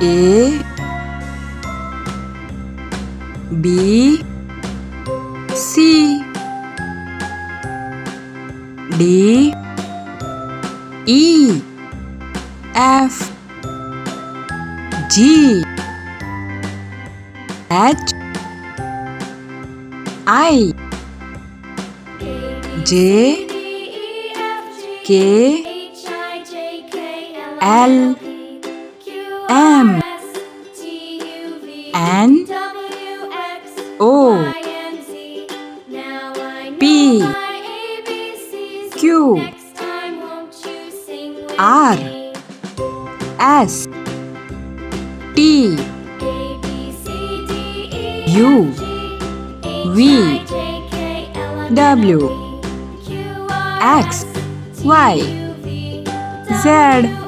A B C D E F G H I J K L M N O P Q R S T U V W X Y Z